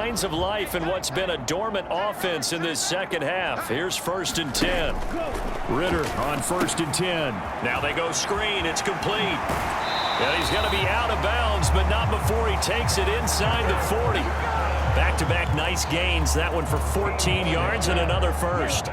signs of life in what's been a dormant offense in this second half. Here's 1st and 10. Ritter on 1st and 10. Now they go screen. It's complete. And he's going to be out of bounds, but not before he takes it inside the 40. Back-to-back nice gains. That one for 14 yards and another first.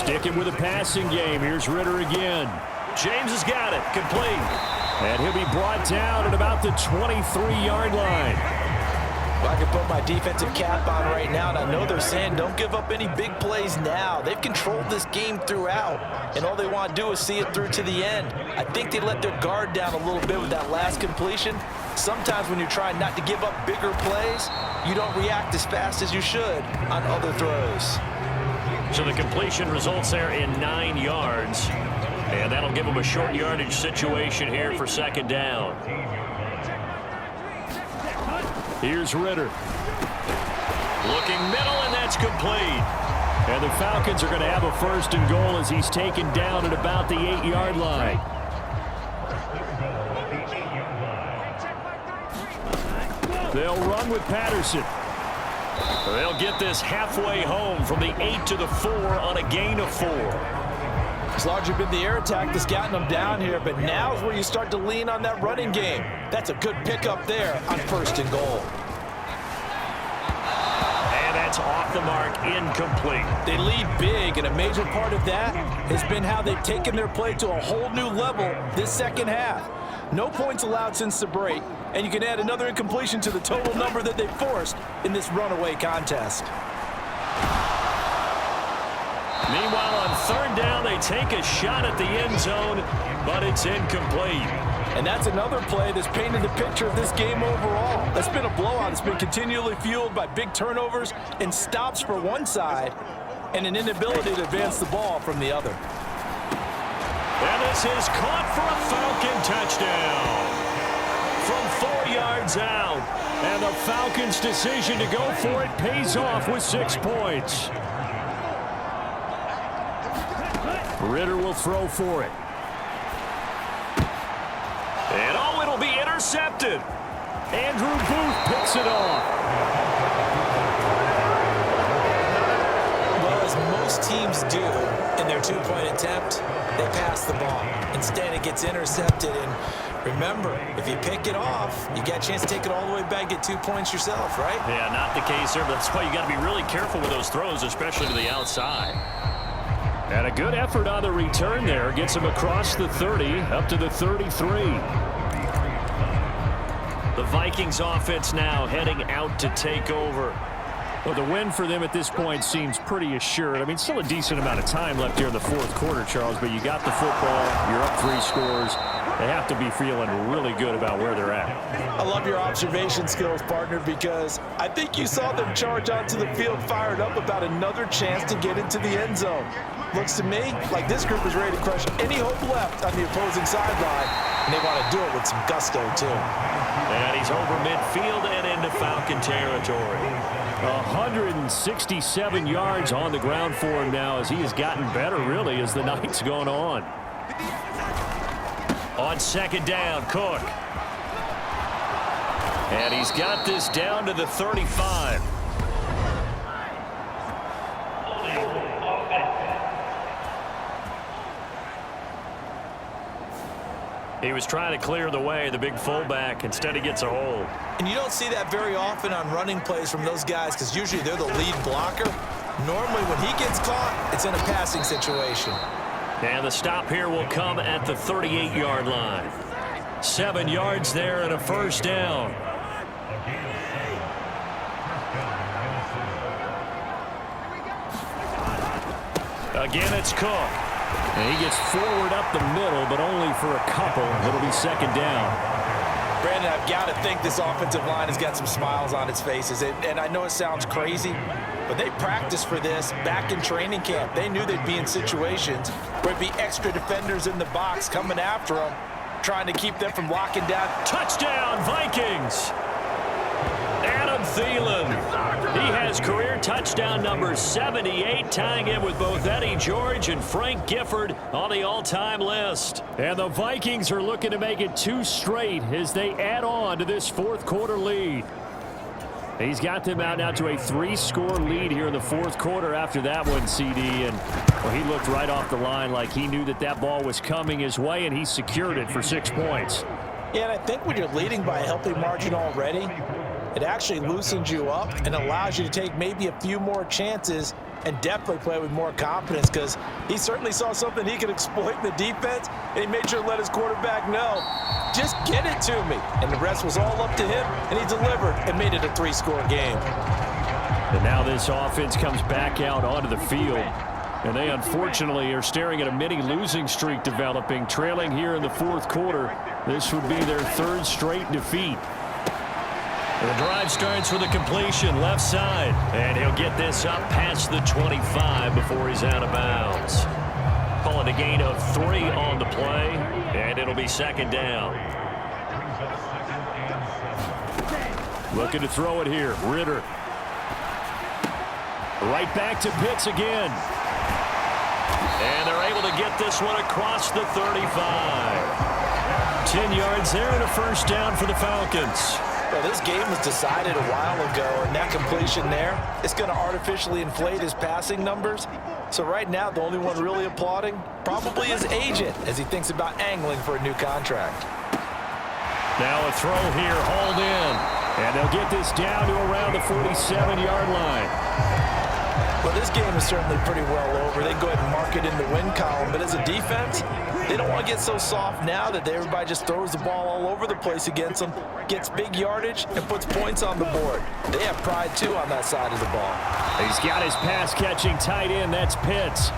Sticking with a passing game. Here's Ritter again. James has got it. Complete. And he'll be brought down at about the 23-yard line. Well, I can put my defensive cap on right now, and I know they're saying don't give up any big plays now. They've controlled this game throughout, and all they want to do is see it through to the end. I think they let their guard down a little bit with that last completion. Sometimes when you're trying not to give up bigger plays, you don't react as fast as you should on other throws. So the completion results there in 9 yards. And that'll give them a short yardage situation here for 2nd down. Here's Ritter. Looking middle, and that's complete. And the Falcons are going to have a 1st and goal as he's taken down at about the 8-yard line. They'll run with Patterson. They'll get this halfway home from the 8 to the 4 on a gain of 4. It's largely been the air attack that's gotten them down here, but now is where you start to lean on that running game. That's a good pickup there on 1st and goal. And that's off the mark, incomplete. They lead big, and a major part of that has been how they've taken their play to a whole new level this second half. No points allowed since the break, and you can add another incompletion to the total number that they forced in this runaway contest. Meanwhile, on 3rd down, they take a shot at the end zone, but it's incomplete. And that's another play that's painted the picture of this game overall. That's been a blowout. It's been continually fueled by big turnovers and stops for one side and an inability to advance the ball from the other. And this is caught for a Falcon touchdown from 4 yards out. And the Falcons' decision to go for it pays off with 6 points. Ritter will throw for it. And oh, it'll be intercepted. Andrew Booth picks it off. Well, as most teams do in their 2-point attempt, they pass the ball. Instead, it gets intercepted. And remember, if you pick it off, you get a chance to take it all the way back, get 2 points yourself, right? Yeah, not the case there, but that's why you got to be really careful with those throws, especially to the outside. And a good effort on the return there. Gets him across the 30, up to the 33. The Vikings offense now heading out to take over. Well, the win for them at this point seems pretty assured. I mean, still a decent amount of time left here in the 4th quarter, Charles, but you got the football, you're up 3 scores. They have to be feeling really good about where they're at. I love your observation skills, partner, because I think you saw them charge onto the field fired up about another chance to get into the end zone. Looks to me like this group is ready to crush any hope left on the opposing sideline, and they want to do it with some gusto, too. And he's over midfield and into Falcon territory. 167 yards on the ground for him now as he has gotten better, really, as the night's gone on. On 2nd down, Cook. And he's got this down to the 35. He was trying to clear the way, the big fullback. Instead, he gets a hold. And you don't see that very often on running plays from those guys because usually they're the lead blocker. Normally, when he gets caught, it's in a passing situation. And the stop here will come at the 38-yard line. 7 yards there and a 1st down. Again, it's Cook. And he gets forward up the middle, but only for a couple. It'll be 2nd down. Brandon, I've got to think this offensive line has got some smiles on its faces. And I know it sounds crazy, but they practiced for this back in training camp. They knew they'd be in situations where it'd be extra defenders in the box coming after them, trying to keep them from locking down. Touchdown, Vikings! And a Thielen. He has career touchdown number 78, tying him with both Eddie George and Frank Gifford on the all-time list. And the Vikings are looking to make it 2 straight as they add on to this fourth quarter lead. He's got them out now to a 3-score lead here in the fourth quarter after that one, CD. And well, he looked right off the line like he knew that that ball was coming his way, and he secured it for 6 points. Yeah, and I think when you're leading by a healthy margin already, it actually loosens you up and allows you to take maybe a few more chances and definitely play with more confidence, because he certainly saw something he could exploit in the defense, and he made sure to let his quarterback know, just get it to me. And the rest was all up to him, and he delivered and made it a 3-score game. And now this offense comes back out onto the field. And they unfortunately are staring at a mini losing streak developing, trailing here in the fourth quarter. This would be their 3rd straight defeat. The drive starts with a completion left side, and he'll get this up past the 25 before he's out of bounds. Calling a gain of 3 on the play, and it'll be 2nd down. Looking to throw it here. Ritter. Right back to Pitts again. And they're able to get this one across the 35. 10 yards there and a 1st down for the Falcons. Well, this game was decided a while ago, and that completion there is going to artificially inflate his passing numbers. So right now, the only one really applauding probably his agent as he thinks about angling for a new contract. Now a throw here, hauled in. And they'll get this down to around the 47-yard line. Well, this game is certainly pretty well over. They go ahead and mark it in the win column. But as a defense, they don't want to get so soft now that everybody just throws the ball all over the place against them, gets big yardage, and puts points on the board. They have pride, too, on that side of the ball. He's got his pass-catching tight end. That's Pitts.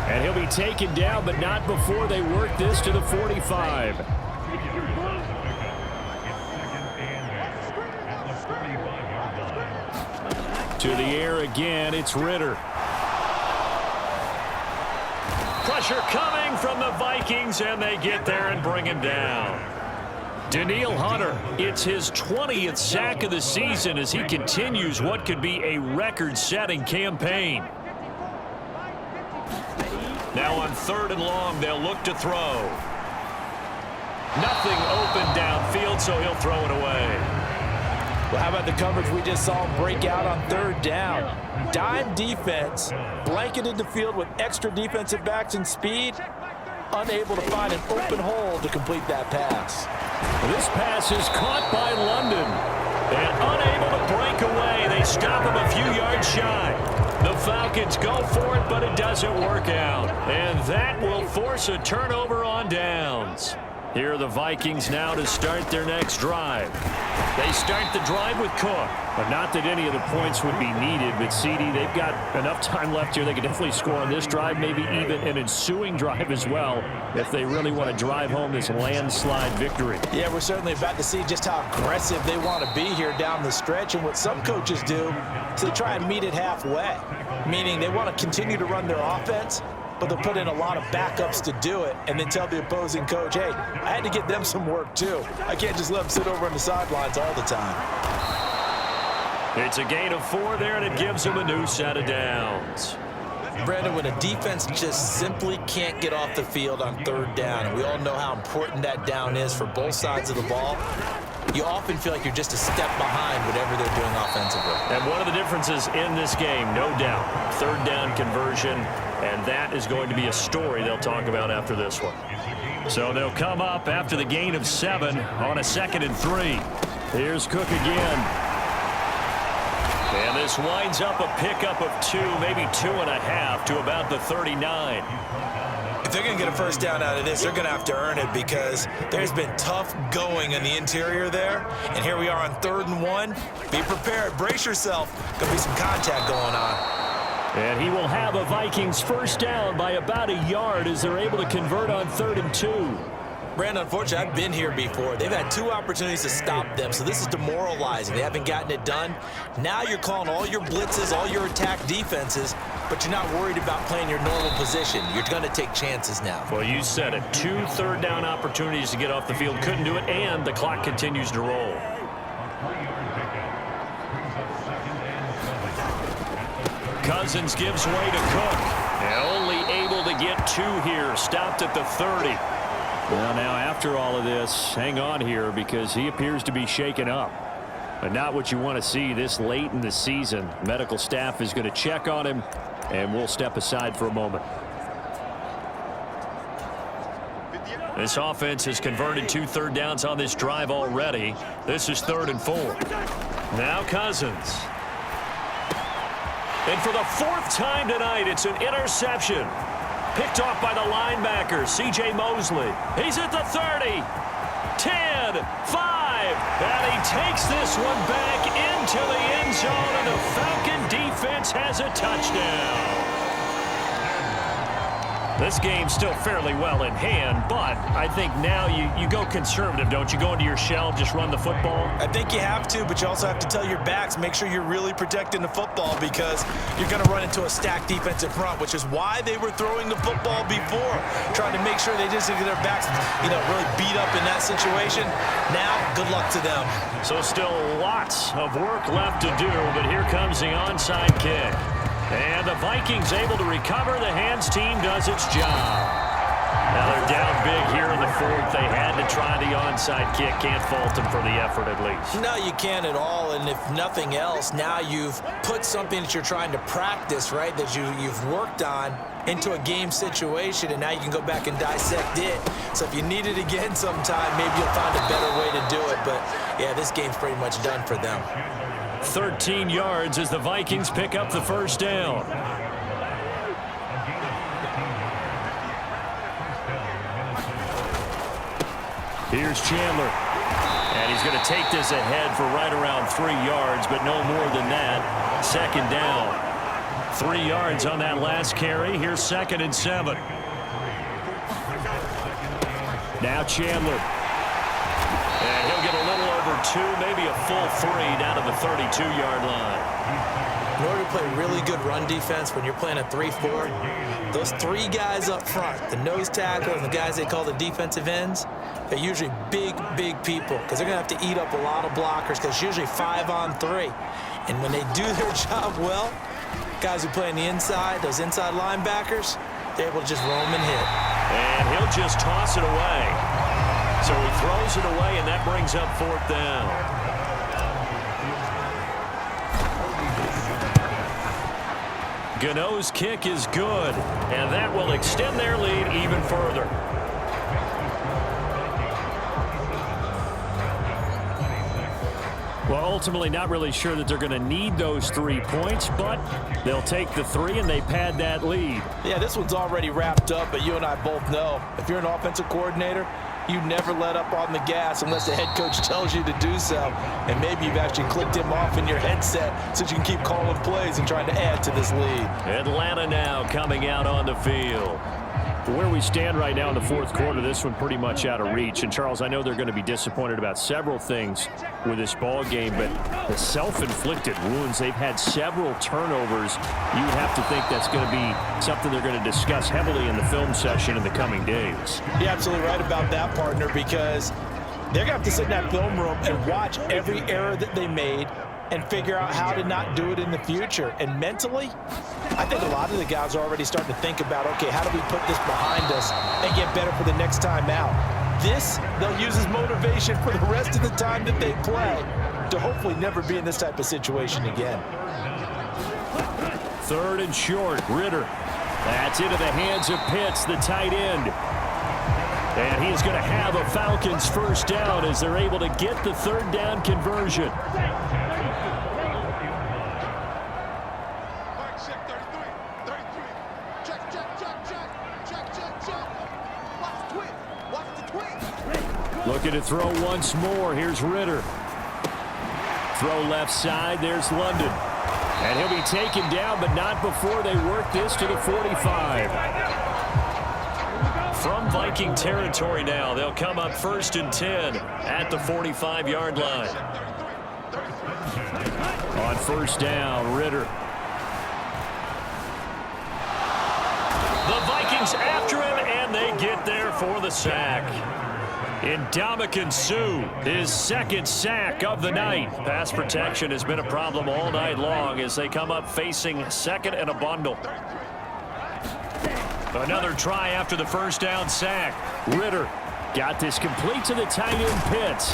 And he'll be taken down, but not before they work this to the 45. To the air again, it's Ritter. Pressure coming from the Vikings, and they get there and bring him down. Danielle Hunter, it's his 20th sack of the season as he continues what could be a record-setting campaign. Now on 3rd and long, they'll look to throw. Nothing open downfield, so he'll throw it away. Well, how about the coverage we just saw him break out on 3rd down? Dime defense, blanketed the field with extra defensive backs and speed, unable to find an open hole to complete that pass. This pass is caught by London, and unable to break away. They stop him a few yards shy. The Falcons go for it, but it doesn't work out, and that will force a turnover on downs. Here are the Vikings now to start their next drive. They start the drive with Cook. But not that any of the points would be needed, but CD, they've got enough time left here. They could definitely score on this drive, maybe even an ensuing drive as well, if they really want to drive home this landslide victory. Yeah, we're certainly about to see just how aggressive they want to be here down the stretch. And what some coaches do is they try and meet it halfway, meaning they want to continue to run their offense, but they'll put in a lot of backups to do it and then tell the opposing coach, hey, I had to get them some work too. I can't just let them sit over on the sidelines all the time. It's a gain of 4 there, and it gives them a new set of downs. Brandon, when a defense just simply can't get off the field on 3rd down, and we all know how important that down is for both sides of the ball, you often feel like you're just a step behind whatever they're doing offensively. And one of the differences in this game, no doubt, 3rd down conversion, and that is going to be a story they'll talk about after this one. So they'll come up after the gain of 7 on a 2nd and 3. Here's Cook again. And this winds up a pickup of 2, maybe 2.5 to about the 39. If they're going to get a 1st down out of this, they're going to have to earn it because there's been tough going in the interior there. And here we are on 3rd and 1. Be prepared. Brace yourself. Going to be some contact going on. And he will have a Vikings 1st down by about a yard as they're able to convert on 3rd and 2. Brandon, unfortunately, I've been here before. They've had 2 opportunities to stop them, so this is demoralizing. They haven't gotten it done. Now you're calling all your blitzes, all your attack defenses, but you're not worried about playing your normal position. You're going to take chances now. Well, you said it. 2 3rd down opportunities to get off the field. Couldn't do it, and the clock continues to roll. Cousins gives way to Cook. And only able to get 2 here. Stopped at the 30. Well, now after all of this, hang on here because he appears to be shaken up. But not what you want to see this late in the season. Medical staff is going to check on him, and we'll step aside for a moment. This offense has converted 2 third downs on this drive already. This is 3rd and 4. Now Cousins. And for the 4th time tonight, it's an interception. Picked off by the linebacker, C.J. Mosley. He's at the 30, 10, 5, and he takes this one back into the end zone, and the Falcon defense has a touchdown. This game's still fairly well in hand, but I think now you go conservative, don't you? Go into your shell, just run the football? I think you have to, but you also have to tell your backs, make sure you're really protecting the football because you're going to run into a stacked defensive front, which is why they were throwing the football before, trying to make sure they just get their backs, really beat up in that situation. Now, good luck to them. So still lots of work left to do, but here comes the onside kick. And the Vikings able to recover. The hands team does its job. Now they're down big here in the 4th. They had to try the onside kick. Can't fault them for the effort at least. No, you can't at all. And if nothing else, now you've put something that you're trying to practice, right, that you've worked on into a game situation, and now you can go back and dissect it. So if you need it again sometime, maybe you'll find a better way to do it. But, yeah, this game's pretty much done for them. 13 yards as the Vikings pick up the 1st down. Here's Chandler. And he's going to take this ahead for right around 3 yards, but no more than that. 2nd down. 3 yards on that last carry. Here's 2nd and 7. Now Chandler. And he'll get a little over 2, maybe a full 3 down to the 32-yard line. In order to play really good run defense when you're playing a 3-4, those 3 guys up front, the nose tackle and the guys they call the defensive ends, they're usually big people because they're going to have to eat up a lot of blockers because it's usually 5 on 3. And when they do their job well, guys who play on the inside, those inside linebackers, they're able to just roam and hit. And he'll just toss it away. So he throws it away, and that brings up 4th down. Gano's kick is good, and that will extend their lead even further. Well, ultimately not really sure that they're going to need those 3 points, but they'll take the 3 and they pad that lead. Yeah, this one's already wrapped up, but you and I both know if you're an offensive coordinator, you never let up on the gas unless the head coach tells you to do so. And maybe you've actually clicked him off in your headset so you can keep calling plays and trying to add to this lead. Atlanta now coming out on the field. Where we stand right now in the 4th quarter, this one pretty much out of reach. And, Charles, I know they're going to be disappointed about several things with this ball game, but the self-inflicted wounds, they've had several turnovers. You would have to think that's going to be something they're going to discuss heavily in the film session in the coming days. You're absolutely right about that, partner, because they're going to have to sit in that film room and watch every error that they made and figure out how to not do it in the future. And mentally, I think a lot of the guys are already starting to think about, okay, how do we put this behind us and get better for the next time out? This, they'll use as motivation for the rest of the time that they play to hopefully never be in this type of situation again. 3rd and short, Ritter. That's into the hands of Pitts, the tight end. And he's going to have a Falcons 1st down as they're able to get the 3rd down conversion. Looking to throw once more. Here's Ritter. Throw left side. There's London. And he'll be taken down, but not before they work this to the 45. From Viking territory now, they'll come up 1st and 10 at the 45-yard line. On 1st down, Ritter. The Vikings after him, and they get there for the sack. And Ndamukong Suh, his second sack of the night. Pass protection has been a problem all night long as they come up facing second and a bundle. Another try after the first down sack. Ritter got this complete to the tight end Pitts.